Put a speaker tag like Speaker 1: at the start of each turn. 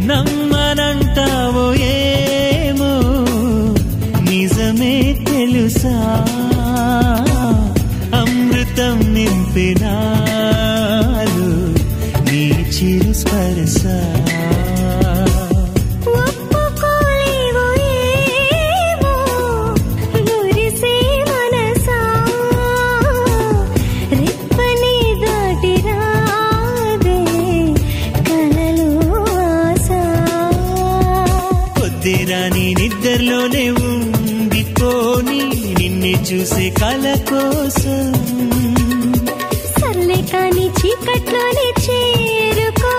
Speaker 1: నమ్మనంటావో ఏమో నిజమే తెలుసా అమృతం నింపినాలు నీ చిరు స్పర్శ రాని నిద్రలోనే ఉండిపోని నిన్నే చూసే కల కోసం
Speaker 2: సర్లే కాని చీకట్లోనే చేరుకో